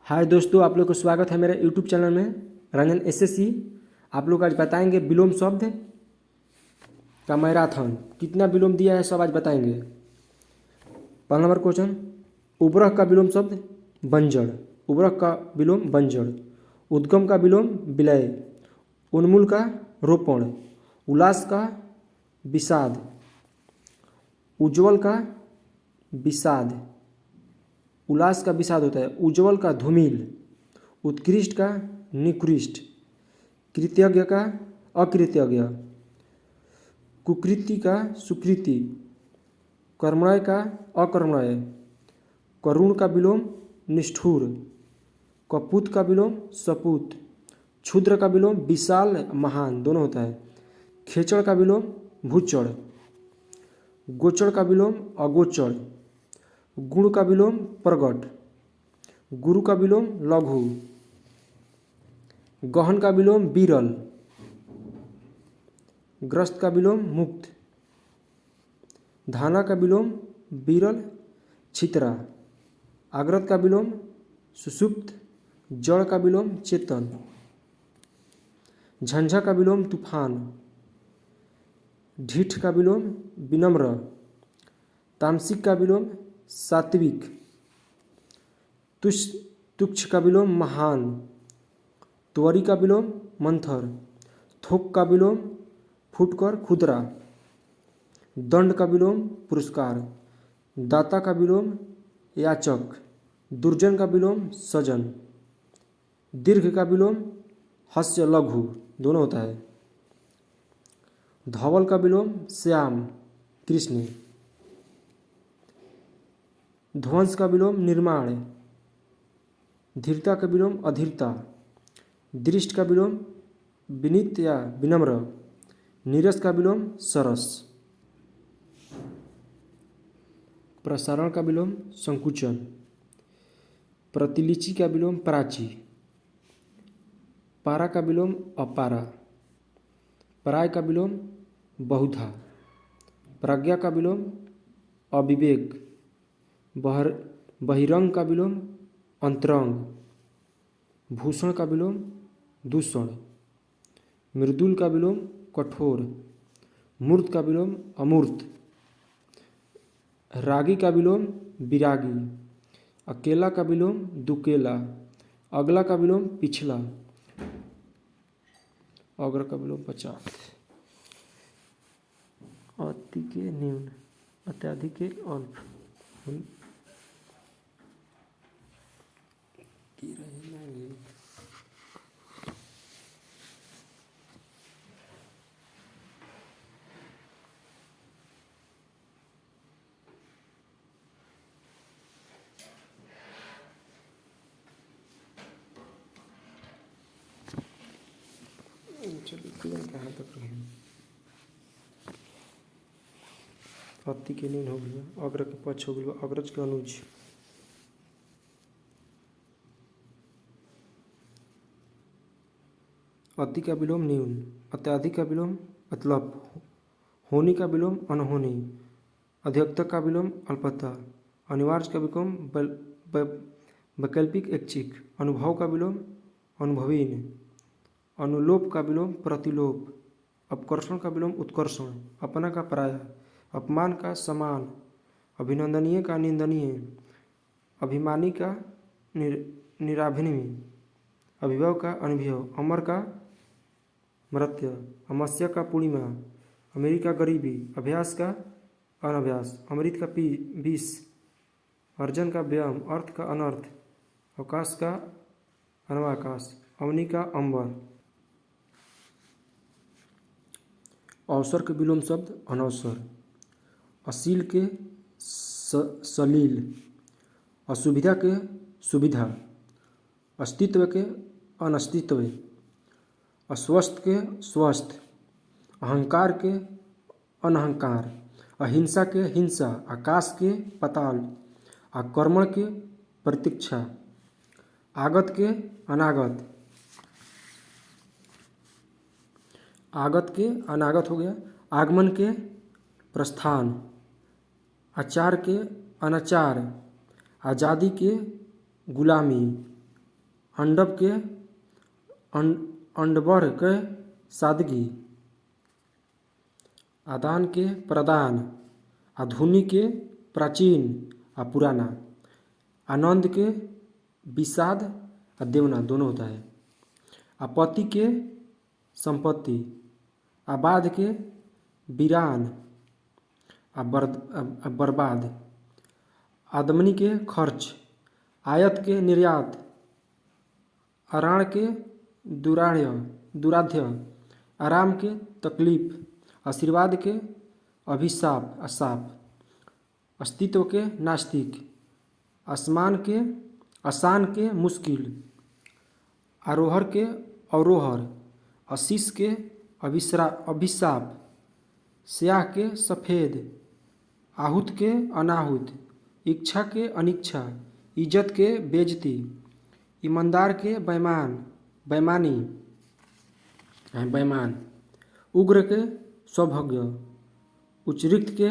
हाय दोस्तों, आप लोग को स्वागत है मेरे यूट्यूब चैनल में रंजन एसएससी। आप लोग आज बताएंगे विलोम शब्द का मैराथन कितना विलोम दिया है, सब आज बताएंगे। पहला नंबर क्वेश्चन, उबरक का विलोम शब्द बंजड़। उबरक का विलोम बंजड़। उद्गम का विलोम विलय। उन्मूल का रोपण। उल्लास का विषाद। उज्ज्वल का विषाद। उल्लास का विषाद होता है। उज्ज्वल का धूमिल। उत्कृष्ट का निकृष्ट। कृतज्ञ का अकृतज्ञ। कुकृति का सुकृति। कर्मण्य का अकर्मण्य। करुण का विलोम निष्ठुर। कपूत का विलोम सपूत। क्षुद्र का विलोम विशाल महान दोनों होता है। खेचड़ का विलोम भूचड़। गोचर का विलोम अगोचर। गुण का विलोम प्रगट। गुरु का विलोम लघु। गहन का विलोम विरल। ग्रस्त का विलोम मुक्त। धाना का विलोम विरल छितरा। आग्रत का विलोम सुषुप्त। जड़ का विलोम चेतन। झंझा का विलोम तूफान। ढीठ का विलोम विनम्र। तामसिक का विलोम सात्विक। तुच्छ का विलोम महान। त्वरी का विलोम मंथर। थोक का विलोम फुटकर खुदरा। दंड का विलोम पुरस्कार। दाता का विलोम याचक। दुर्जन का विलोम सजन। दीर्घ का विलोम हस्य लघु दोनों होता है। धवल का विलोम श्याम कृष्ण। ध्वंस का विलोम निर्माण। धीरता का विलोम अधीरता। दृष्ट का विलोम विनीत या विनम्र। नीरस का विलोम सरस। प्रसारण का विलोम संकुचन। प्रतिलिचि का विलोम प्राची। पारा का विलोम अपारा। पराय का विलोम बहुधा। प्रज्ञा का विलोम अविवेक। बहिरंग का विलोम अंतरंग। भूषण का विलोम दूषण। मृदुल का विलोम कठोर। मूर्त का विलोम अमूर्त। रागी का विलोम विरागी। अकेला का विलोम दुकेला। अगला का विलोम पिछला। अग्र का विलोम पश्चात। अति के निम्न, अत्यधिक के अल्प। कहाँ तक रहे? अति के नीन हो गया। अग्र के पक्ष हो गया। अग्रज के अनुज। अति का विलोम न्यून। अत्याधिक का विलोम अतलप। होनी का विलोम अनहोनी। अधिकता का विलोम अल्पता। अनिवार्य का विलोम वैकल्पिक ऐच्छिक। अनुभव का विलोम अनुभवीन। अनुलोप का विलोम प्रतिलोप। अपकर्षण का विलोम उत्कर्षण। अपना का पराया। अपमान का समान। अभिनंदनीय का निंदनीय। अभिमानी का निराभिनिमी। अभिभव का अनुभव। अमर का मृत्य। अमस्या का पूर्णिमा। अमीरी का गरीबी। अभ्यास का अनभ्यास। अमृत का विष। अर्जन का व्यायाम। अर्थ का अनर्थ। अवकाश का अनवाकाश। अवनी का अंबर। अवसर के विलोम शब्द अनवसर। अशील के सलील। असुविधा के सुविधा। अस्तित्व के अनस्तित्व। अस्वस्थ के स्वस्थ। अहंकार के अनहंकार। अहिंसा के हिंसा। आकाश के पाताल। आक्रमण के प्रतीक्षा। आगत के अनागत। आगत के अनागत हो गया। आगमन के प्रस्थान। आचार के अनाचार। आज़ादी के गुलामी। अंडब के अंडबर के सादगी, आदान के प्रदान, आधुनिक के प्राचीन आ पुराना, आनंद के विषाद आ देवना दोनों होता है, आपत्ति के संपत्ति, आबाद के वीरान आ बर्बाद, आदमनी के खर्च, आयत के निर्यात, आराण के दुराध्य, आराम के तकलीफ, आशीर्वाद के अभिशाप अशाप, अस्तित्व के नास्तिक, आसान के मुश्किल, आरोहर के अवरोहर, आशीष के अभिशाप, स्याह के सफ़ेद, आहूत के अनाहुत, इच्छा के अनिच्छा, इज्जत के बेइज्जती, ईमानदार के बेईमान, उग्र के सौभाग्य, उच्चरिक्त के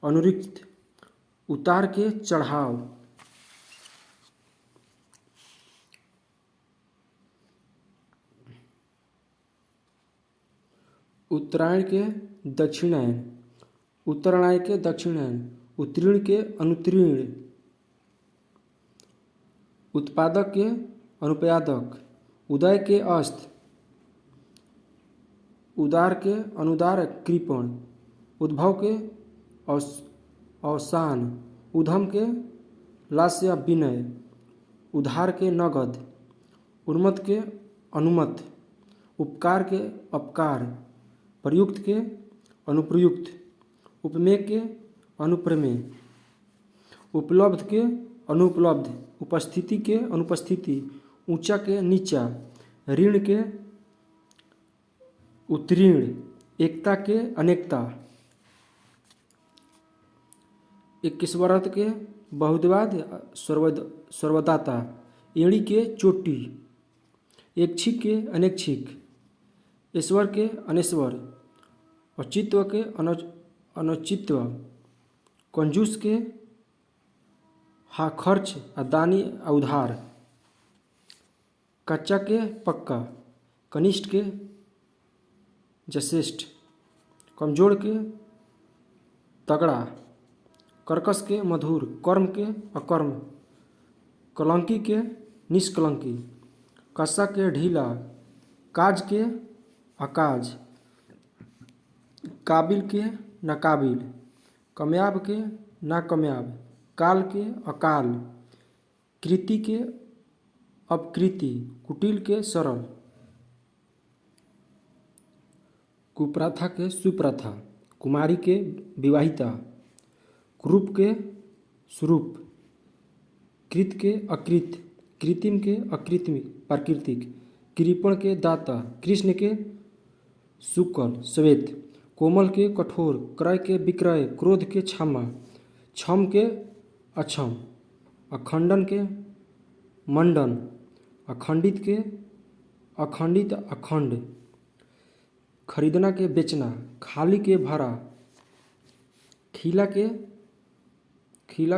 अनुरिक्त, उतार के चढ़ाव, उत्तरायण के दक्षिणायन, उत्तरायण के दक्षिणायन, उत्तीर्ण के अनुत्तीर्ण, उत्पादक के अनुत्पादक, उदय के अस्त, उदार के अनुदार कृपण, उद्भव के अवसान, उधम के लास्य विनय, उधार के नगद, उन्मत्त के अनुमत, उपकार के अपकार, प्रयुक्त के अनुप्रयुक्त, उपमेय के अनुप्रमेय, उपलब्ध के अनुपलब्ध, उपस्थिति के अनुपस्थिति, ऊंचा के नीचा, ऋण के उत्तीर्ण, एकता के अनेकता, इक्कीश्वरत के बहुद्वाद सर्वदाता, एड़ी के चोटी, ऐच्छिक के अनैच्छिक, ईश्वर के अनेश्वर, औचित्य के अनौचित्य, कंजूस के हा खर्च आ दानी आ उधार, कच्चा के पक्का, कनिष्ठ के ज्येष्ठ, कमजोर के तगड़ा, कर्कश के मधुर, कर्म के अकर्म, कलंकी के निष्कलंकी, कस्सा के ढीला, काज के अकाज, काबिल के नाकाबिल, कामयाब के नाकामयाब, काल के अकाल, कृति के अपकृति, कुटिल के सरल, कुप्रथा के सुप्रथा, कुमारी के विवाहिता, कुरूप के स्वरूप, कृत के अकृत, कृत्रिम के अकृत्रिम प्राकृतिक, कृपण के दाता, कृष्ण के शुक्ल श्वेत, कोमल के कठोर, क्रय के विक्रय, क्रोध के क्षमा, क्षम के अक्षम, अखंडन के मंडन, अखंडित के अखंडित अखंड, खरीदना के बेचना, खाली के भरा, खिला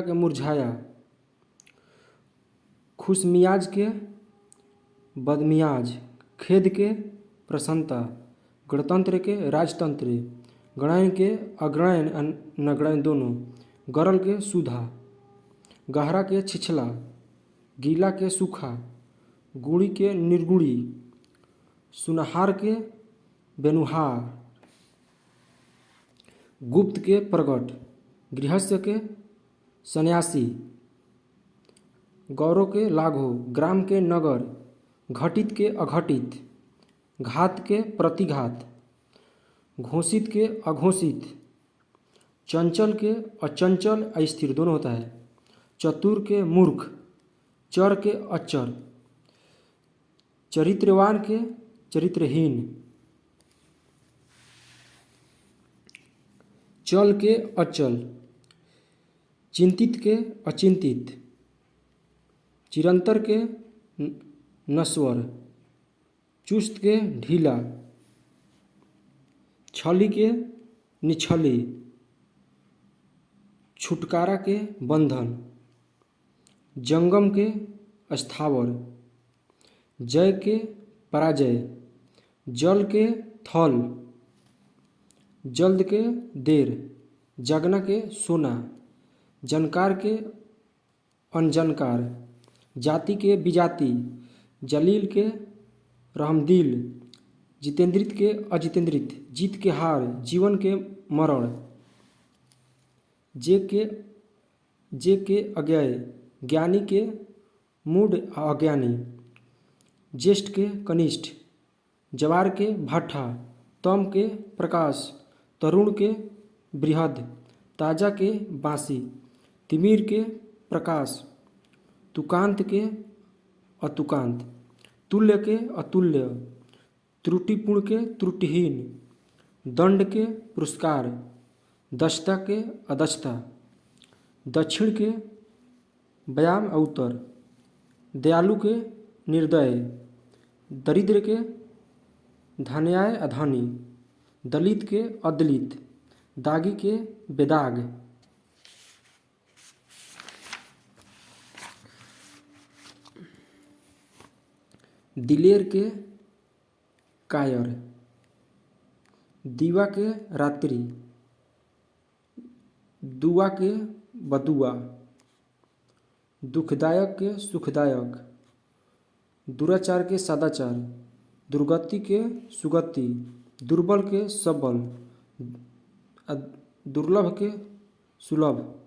के मुरझाया, खुशमियाज के बदमियाज, खेद के प्रसन्नता, गणतंत्र के राजतंत्र, गणयन के अगणयन नगणयन दोनों, गरल के सुधा, गहरा के छिछला, गीला के सूखा, गुड़ी के निर्गुड़ी, सुनहार के बेनुहार, गुप्त के प्रगट, गृहस्थ के सन्यासी, गौरव के लाघो, ग्राम के नगर, घटित के अघटित, घात के प्रतिघात, घोषित के अघोषित, चंचल के अचंचल अस्थिर दोनों होता है, चतुर के मूर्ख, चर के अचर, चरित्रवान के चरित्रहीन, चल के अचल, चिंतित के अचिंतित, चिरंतर के नश्वर, चुस्त के ढीला, छली के निछली, छुटकारा के बंधन, जंगम के स्थावर, जय के पराजय, जल के थल, जल्द के देर, जगना के सोना, जनकार के अनजनकार, जाति के विजाति, जलील के रहमदिल, जितेंद्रित के अजितेंद्रित, जीत के हार, जीवन के मरण, जे के अज्ञेय, ज्ञानी के मूढ़ अज्ञानी, ज्येष्ठ के कनिष्ठ, जवार के भाठा, तम के प्रकाश, तरुण के बृहद, ताजा के बांसी, तिमिर के प्रकाश, तुकांत के अतुकांत, तुल्य के अतुल्य, त्रुटिपूर्ण के त्रुटिहीन, दंड के पुरस्कार, दक्षता के अदक्षता, दक्षिण के व्यायाम अवतर, दयालु के निर्दय, दरिद्र के धन्याय अधानी, दलित के अदलित, दागी के बेदाग, दिलेर के कायर, दीवा के रात्रि, दुआ के बदुआ, दुखदायक के सुखदायक, दुराचार के सदाचार, दुर्गति के सुगति, दुर्बल के सबल, दुर्लभ के सुलभ,